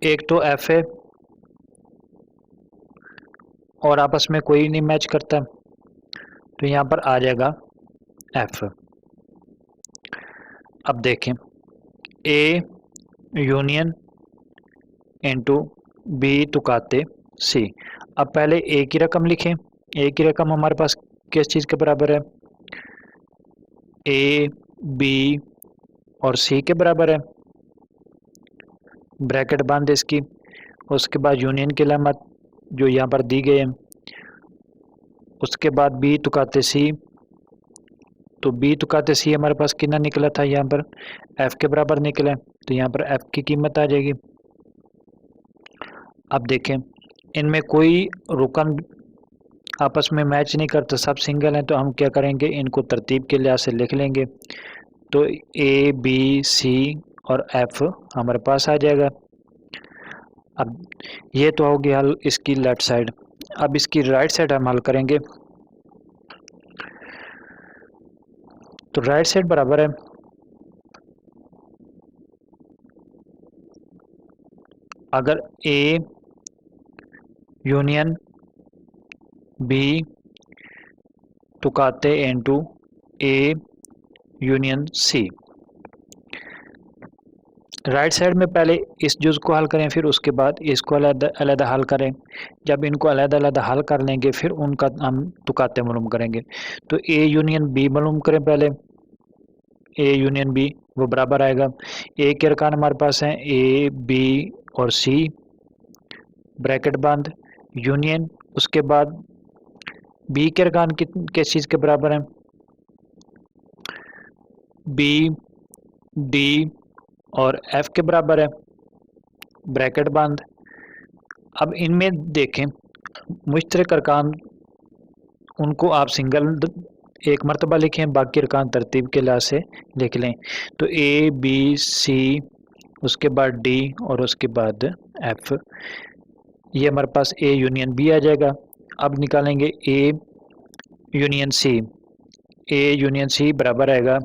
एक तो एफ है और आपस में कोई नहीं मैच करता, तो यहाँ पर आ जाएगा एफ। अब देखें ए यूनियन इनटू बी तुकाते सी। अब पहले ए की रकम लिखें। ए की रकम हमारे पास किस चीज़ के बराबर है, ए बी और सी के बराबर है, ब्रैकेट बंद इसकी। उसके बाद यूनियन की अलामत जो यहाँ पर दी गई है, उसके बाद बी तुकाते सी। तो बी तुकाते सी हमारे पास कितना निकला था, यहाँ पर एफ के बराबर निकला, तो यहाँ पर एफ की कीमत आ जाएगी। अब देखें इनमें कोई रुकन आपस में मैच नहीं करता, सब सिंगल हैं, तो हम क्या करेंगे, इनको तरतीब के लिहाज से लिख लेंगे। तो ए बी सी और एफ हमारे पास आ जाएगा। अब ये तो होगी हल इसकी लेफ्ट साइड। अब इसकी राइट साइड हम हल करेंगे। तो राइट साइड बराबर है अगर ए यूनियन बी तुकाते into A union C. Right side में पहले इस जुज़ को हल करें, फिर उसके बाद इसको अलग हल करें। जब इनको अलग हल कर लेंगे फिर उनका हम तुकाते मालूम करेंगे। तो ए यूनियन बी मालूम करें पहले, ए यूनियन बी वो बराबर आएगा, ए के अरकान हमारे पास हैं ए बी और सी, ब्रैकेट बंद, यूनियन। उसके बाद बी के अरकान किस चीज़ के बराबर हैं, बी डी और एफ के बराबर है, ब्रैकेट बंद। अब इनमें देखें मुश्तरक अरकान उनको आप सिंगल एक मरतबा लिखें, बाकी अरकान तरतीब के लिहाज से लिख लें। तो ए बी सी, उसके बाद डी और उसके बाद एफ, ये हमारे पास ए यूनियन बी आ जाएगा। अब निकालेंगे ए यूनियन सी। ए यूनियन सी बराबर आएगा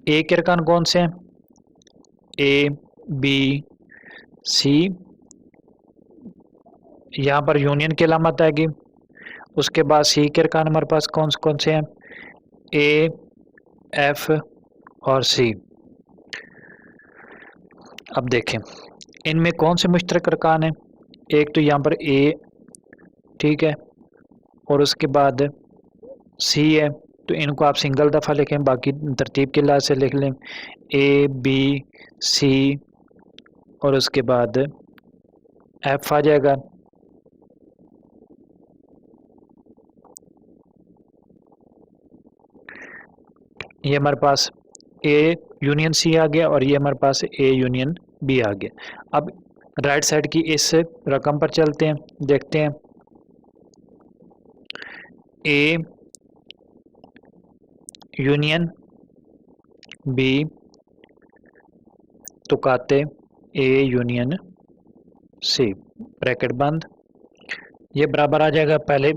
ए के अरकान कौन से हैं, ए बी सी, यहाँ पर यूनियन की अलामत आएगी। उसके बाद सी के अरकान हमारे पास कौन से हैं, ए एफ और सी। अब देखें इनमें कौन से मुश्तरक अरकान हैं, एक तो यहाँ पर ए, ठीक है, और उसके बाद सी है, तो इनको आप सिंगल दफ़ा लिखें, बाकी तरतीब के लिहाज से लिख लें, ए बी सी और उसके बाद एफ आ जाएगा। ये हमारे पास ए यूनियन सी आ गया और ये हमारे पास ए यूनियन बी आ गया। अब राइट साइड की इस रकम पर चलते हैं, देखते हैं ए यूनियन बी तुकाते ए यूनियन सी, ब्रैकेट बंद, ये बराबर आ जाएगा। पहले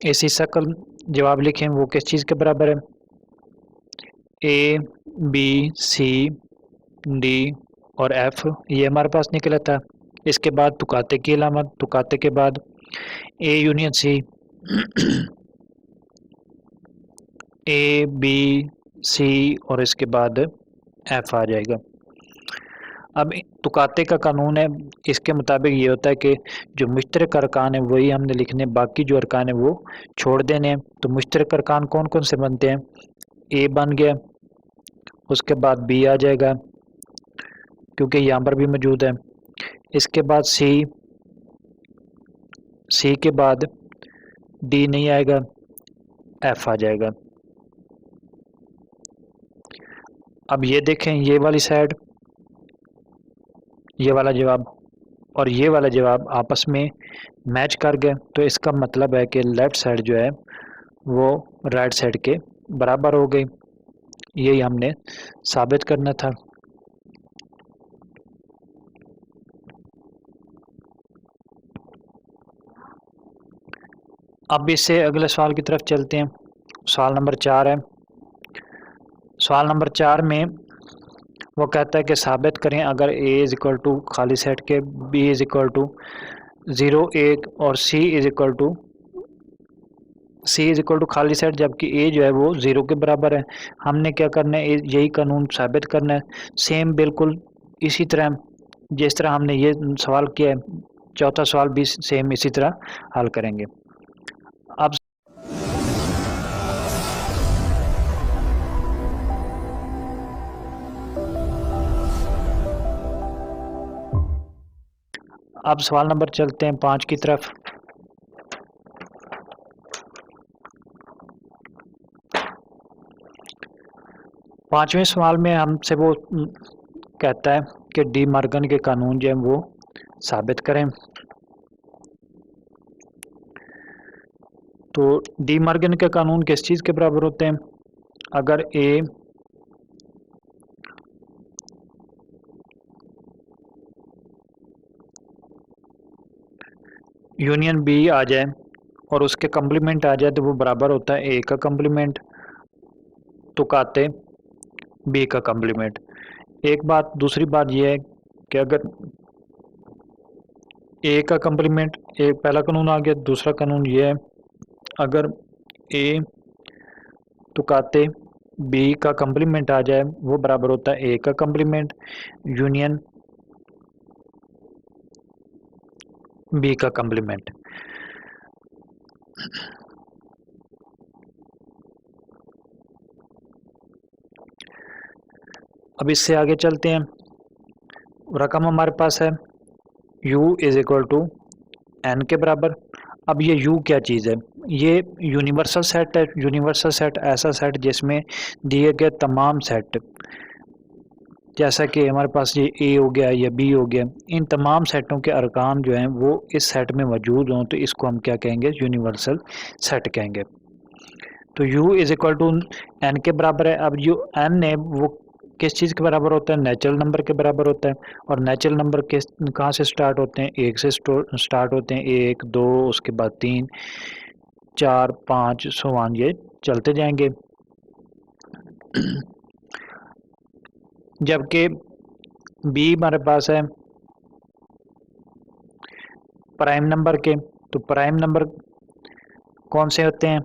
इसी शक्ल जवाब लिखें, वो किस चीज़ के बराबर है, ए बी सी डी और एफ, ये हमारे पास निकला था। इसके बाद तुकाते की अलामत, तुकाते के बाद ए यूनियन सी, ए बी सी और इसके बाद एफ आ जाएगा। अब तुकाते का कानून है, इसके मुताबिक ये होता है कि जो मुश्तरक अरकान है वही हमने लिखने, बाकी जो अरकान है वो छोड़ देने हैं। तो मुश्तरक अरकान कौन कौन से बनते हैं, ए बन गया, उसके बाद बी आ जाएगा क्योंकि यहाँ पर भी मौजूद है, इसके बाद सी, सी के बाद डी नहीं आएगा, एफ आ जाएगा। अब ये देखें, ये वाली साइड, ये वाला जवाब और ये वाला जवाब आपस में मैच कर गए, तो इसका मतलब है कि लेफ़्ट साइड जो है वो राइट साइड के बराबर हो गई। यही हमने साबित करना था। अब इससे अगले सवाल की तरफ चलते हैं। सवाल नंबर 4 है। सवाल नंबर 4 में वो कहता है कि साबित करें अगर a इज़ इक्वल टू खाली सेट के, b इज़ इक्वल टू 0 1 और c इज़ इक्वल टू खाली सेट, जबकि a जो है वो 0 के बराबर है। हमने क्या करना है, यही कानून साबित करना है। सेम बिल्कुल इसी तरह जिस तरह हमने ये सवाल किया है, चौथा सवाल भी सेम इसी तरह हल करेंगे। अब सवाल नंबर चलते हैं 5 की तरफ। पांचवें सवाल में हमसे वो कहता है कि डी मॉर्गन के कानून जो है वो साबित करें। तो डी मॉर्गन के कानून किस चीज़ के बराबर होते हैं, अगर ए यूनियन बी आ जाए और उसके कम्प्लीमेंट आ जाए तो वो बराबर होता है ए का कम्प्लीमेंट तुकाते बी का कम्प्लीमेंट। एक बात, दूसरी बात यह है कि अगर ए का कम्प्लीमेंट, एक पहला कानून आ गया, दूसरा कानून ये है अगर ए तुकाते बी का कम्प्लीमेंट आ जाए वो बराबर होता है ए का कम्प्लीमेंट यूनियन बी का कम्प्लीमेंट। अब इससे आगे चलते हैं। रकम हमारे पास है u is equal to n के बराबर। अब ये u क्या चीज़ है, ये यूनिवर्सल सेट है। यूनिवर्सल सेट ऐसा सेट जिसमें दिए गए तमाम सेट, जैसा कि हमारे पास ये ए हो गया या बी हो गया, इन तमाम सेटों के अरकान जो हैं वो इस सेट में मौजूद हों तो इसको हम क्या कहेंगे, यूनिवर्सल सेट कहेंगे। तो u is equal to N के बराबर है। अब जो n है वो किस चीज़ के बराबर होता है, नेचुरल नंबर के बराबर होता है। और नेचुरल नंबर किस कहाँ से स्टार्ट होते हैं, एक से स्टार्ट होते हैं, 1 2 उसके बाद 3 4 5 सो ये चलते जाएंगे। जबकि b हमारे पास है प्राइम नंबर के, तो प्राइम नंबर कौन से होते हैं,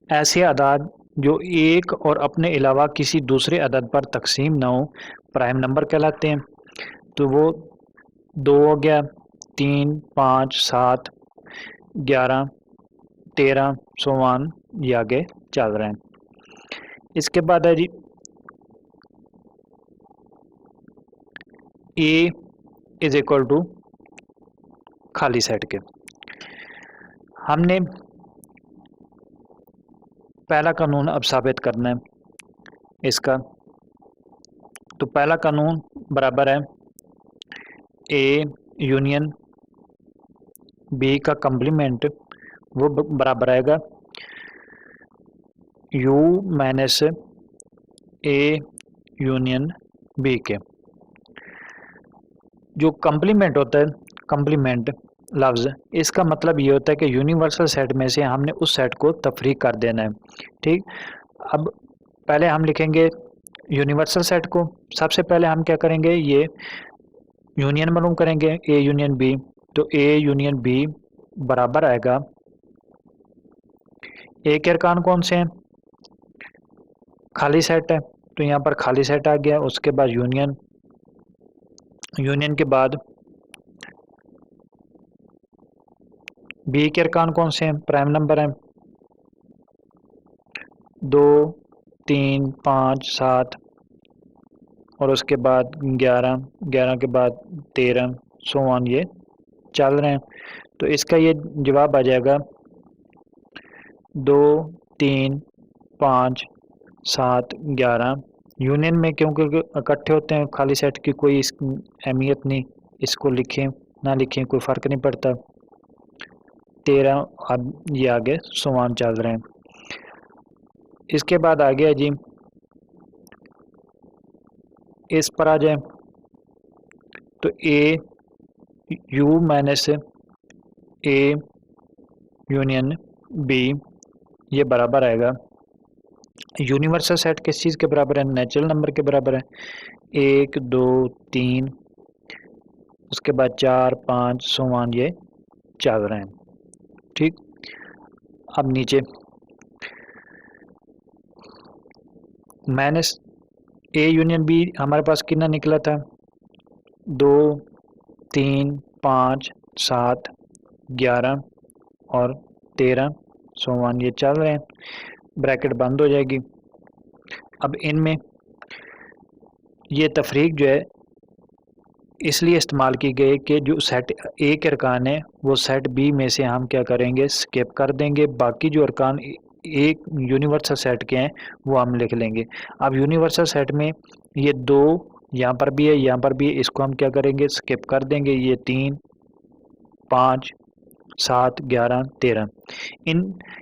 ऐसे अदाद जो एक और अपने अलावा किसी दूसरे अदद पर तकसीम न हो, प्राइम नंबर कहलाते हैं। तो वो 2 हो गया, 3 5 7 11 13 सोवान ये आगे चल रहे हैं। इसके बाद है जी ए इज इक्वल टू खाली सेट के। हमने पहला कानून अब साबित करना है इसका। तो पहला कानून बराबर है ए यूनियन बी का कम्प्लीमेंट, वो बराबर आएगा U minus A union B के। जो कम्प्लीमेंट होता है, कम्प्लीमेंट लफ्ज़, इसका मतलब ये होता है कि यूनिवर्सल सेट में से हमने उस सेट को तफरीक कर देना है। ठीक, अब पहले हम लिखेंगे यूनिवर्सल सेट को। सबसे पहले हम क्या करेंगे, ये यूनियन मालूम करेंगे ए यूनियन बी। तो ए यूनियन बी बराबर आएगा, ए के अरकान कौन से हैं, खाली सेट है, तो यहाँ पर खाली सेट आ गया। उसके बाद यूनियन, यूनियन के बाद बी के अरकान कौन से हैं, प्राइम नंबर हैं, 2 3 5 7 और उसके बाद 11 11 के बाद 13 सोवान ये चल रहे हैं। तो इसका ये जवाब आ जाएगा 2 3 5 7 11। यूनियन में क्योंकि इकट्ठे होते हैं, खाली सेट की कोई अहमियत नहीं, इसको लिखें ना लिखें कोई फ़र्क नहीं पड़ता। 13 अब ये आगे सोवान चल रहे हैं। इसके बाद आ गया जी, इस पर आ जाए तो A U minus A union B ये बराबर आएगा, यूनिवर्सल सेट किस चीज़ के बराबर है, नेचुरल नंबर के बराबर है। 1 2 3 उसके बाद 4 5 सोवान ये चल रहे हैं। ठीक, अब नीचे माइनस ए यूनियन बी हमारे पास कितना निकला था, 2 3 5 7 11 और 13 सोवान ये चल रहे हैं, ब्रैकेट बंद हो जाएगी। अब इनमें ये तफरीक जो है इसलिए इस्तेमाल की गई कि जो सेट ए के अरकान है वो सेट बी में से हम क्या करेंगे, स्किप कर देंगे, बाकी जो अरकान एक यूनिवर्सल सेट के हैं वो हम लिख लेंगे। अब यूनिवर्सल सेट में ये 2 यहाँ पर भी है, यहाँ पर भी है, इसको हम क्या करेंगे, स्किप कर देंगे। ये 3 5 7 11 13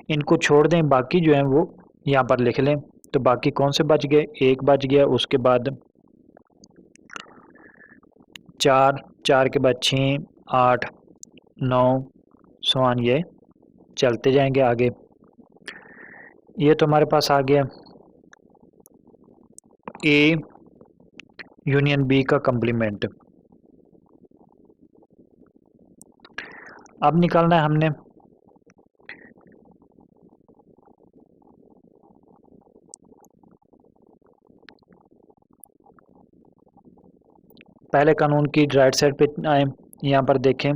इनको छोड़ दें, बाकी जो है वो यहाँ पर लिख लें। तो बाकी कौन से बच गए, 1 बच गया, उसके बाद 4 4 के बाद 6 8 9 सोवान ये चलते जाएंगे आगे। ये तो हमारे पास आ गया ए यूनियन बी का कम्प्लीमेंट। अब निकालना है हमने पहले कानून की राइट साइड पे आए, यहाँ पर देखें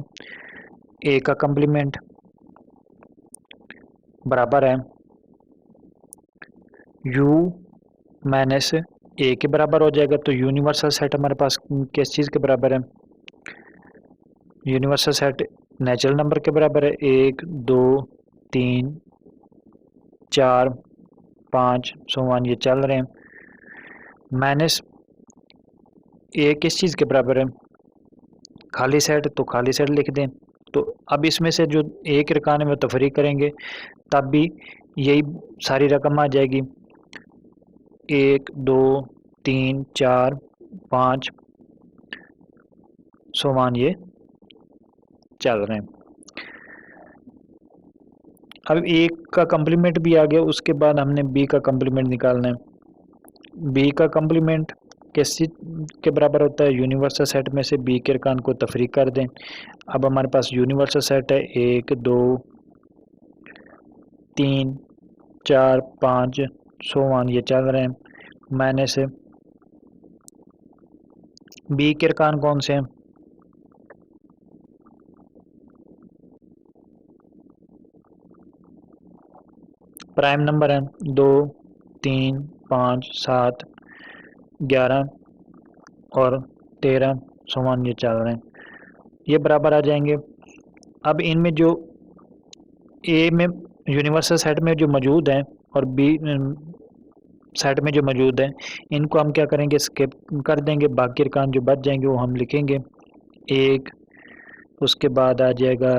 ए का कम्प्लीमेंट बराबर है यू माइनस ए के बराबर हो जाएगा। तो यूनिवर्सल सेट हमारे पास किस चीज़ के बराबर है, यूनिवर्सल सेट नेचुरल नंबर के बराबर है। 1 2 3 4 5 सोवान ये चल रहे हैं। माइनस ए किस चीज़ के बराबर है, खाली सेट, तो खाली सेट लिख दें। तो अब इसमें से जो एक रकान है वो तफरीक करेंगे तब भी यही सारी रकम आ जाएगी, 1 2 3 4 5 सोमान ये चल रहे हैं। अब एक का कम्प्लीमेंट भी आ गया, उसके बाद हमने बी का कम्प्लीमेंट निकालना है। बी का कम्प्लीमेंट किस के बराबर होता है, यूनिवर्सल सेट में से बी के अरकान को तफरीक कर दें। अब हमारे पास यूनिवर्सल सेट है 1 2 3 4 5 सोमान ये चल रहे हैं। माइनस बी के अरकान कौन से हैं, प्राइम नंबर हैं 2 3 5 7 11 और 13 सोमान ये चल रहे हैं, ये बराबर आ जाएंगे। अब इनमें जो ए में यूनिवर्सल सेट में जो मौजूद हैं और बी सेट में जो मौजूद है इनको हम क्या करेंगे, स्किप कर देंगे, बाकी अरकान जो बच जाएंगे वो हम लिखेंगे। एक, उसके बाद आ जाएगा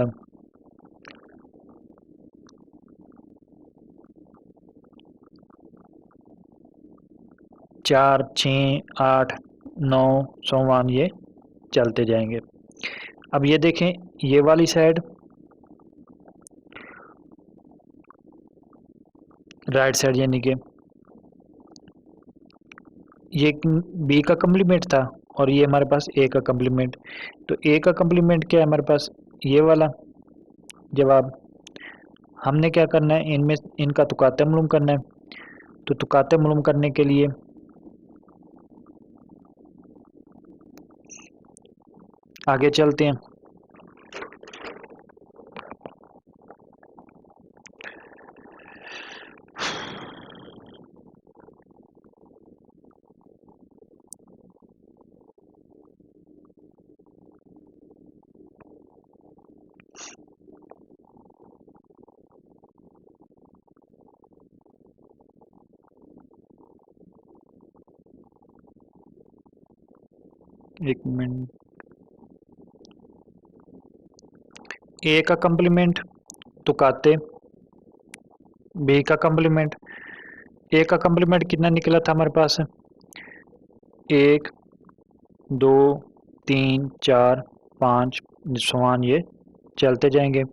4 6 8 9 सोमवार ये चलते जाएंगे। अब ये देखें, ये वाली साइड राइट साइड यानी कि ये बी का कम्प्लीमेंट था और ये हमारे पास ए का कम्प्लीमेंट। तो ए का कम्प्लीमेंट क्या है हमारे पास, ये वाला जवाब। हमने क्या करना है, इनमें इनका तुकाते मालूम करना है। तो तुकाते मालूम करने के लिए आगे चलते हैं। एक मिनट, ए का कम्प्लीमेंट तुकाते, बी का कम्प्लीमेंट, ए का कम्प्लीमेंट कितना निकला था हमारे पास, 1 2 3 4 5 समान ये चलते जाएंगे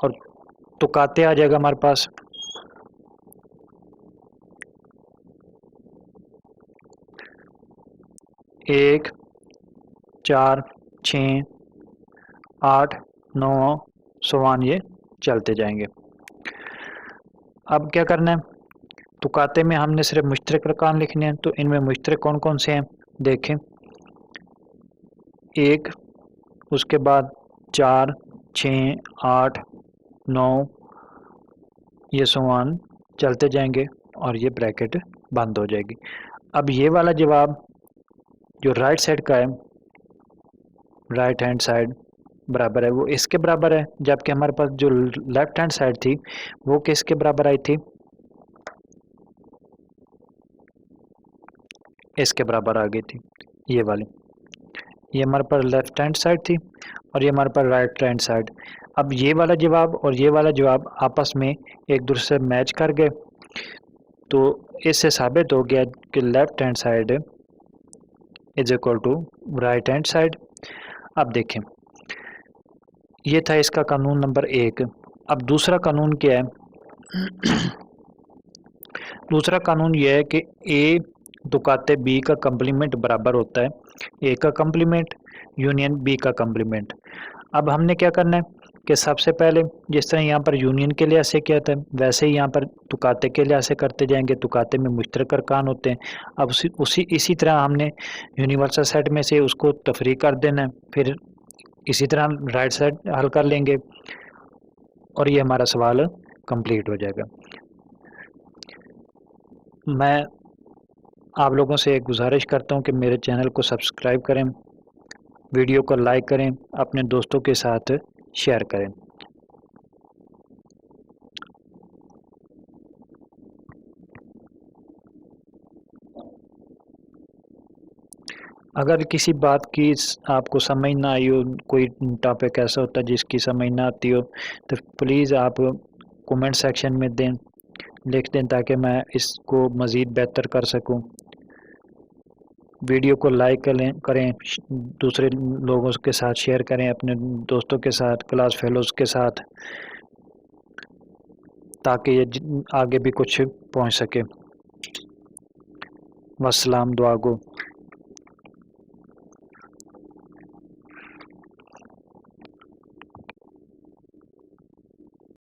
और तुकाते आ जाएगा हमारे पास 1 4 6 8 9 समान ये चलते जाएंगे। अब क्या करना है, तुकाते में हमने सिर्फ मुश्तरक रकान लिखने हैं। तो इनमें मुश्तरक कौन कौन से हैं देखें, 1, उसके बाद 4 6 8 9 ये समान चलते जाएंगे और ये ब्रैकेट बंद हो जाएगी। अब ये वाला जवाब जो राइट साइड का है, राइट हैंड साइड बराबर है, वो इसके बराबर है, जबकि हमारे पास जो लेफ्ट हैंड साइड थी वो किसके बराबर आई थी, इसके बराबर आ गई थी, ये वाली। ये हमारे पास लेफ्ट हैंड साइड थी और ये हमारे पास राइट हैंड साइड। अब ये वाला जवाब और ये वाला जवाब आपस में एक दूसरे से मैच कर गए, तो इससे साबित हो गया कि left hand side is equal to right hand side. अब देखें, ये था इसका कानून नंबर 1। अब दूसरा कानून क्या है दूसरा कानून यह है कि ए तुकाते बी का कम्प्लीमेंट बराबर होता है ए का कम्प्लीमेंट यूनियन बी का कम्प्लीमेंट। अब हमने क्या करना है कि सबसे पहले जिस तरह यहाँ पर यूनियन के लिहाज से किया था वैसे ही यहाँ पर तुकाते के लिहाज से करते जाएंगे। तुकाते में मुश्तरक अरकान होते हैं। अब इसी तरह हमने यूनिवर्सल सेट में से उसको तफरीक कर देना है, फिर इसी तरह राइट साइड हल कर लेंगे और ये हमारा सवाल कंप्लीट हो जाएगा। मैं आप लोगों से एक गुजारिश करता हूँ कि मेरे चैनल को सब्सक्राइब करें, वीडियो को लाइक करें, अपने दोस्तों के साथ शेयर करें। अगर किसी बात की आपको समझ ना आई हो, कोई टॉपिक ऐसा होता है जिसकी समझ ना आती हो, तो प्लीज़ आप कमेंट सेक्शन में लिख दें ताकि मैं इसको मज़ीद बेहतर कर सकूं। वीडियो को लाइक करें, दूसरे लोगों के साथ शेयर करें, अपने दोस्तों के साथ, क्लास फेलोज़ के साथ, ताकि ये आगे भी कुछ पहुंच सके। वस्सलाम, दुआ गो।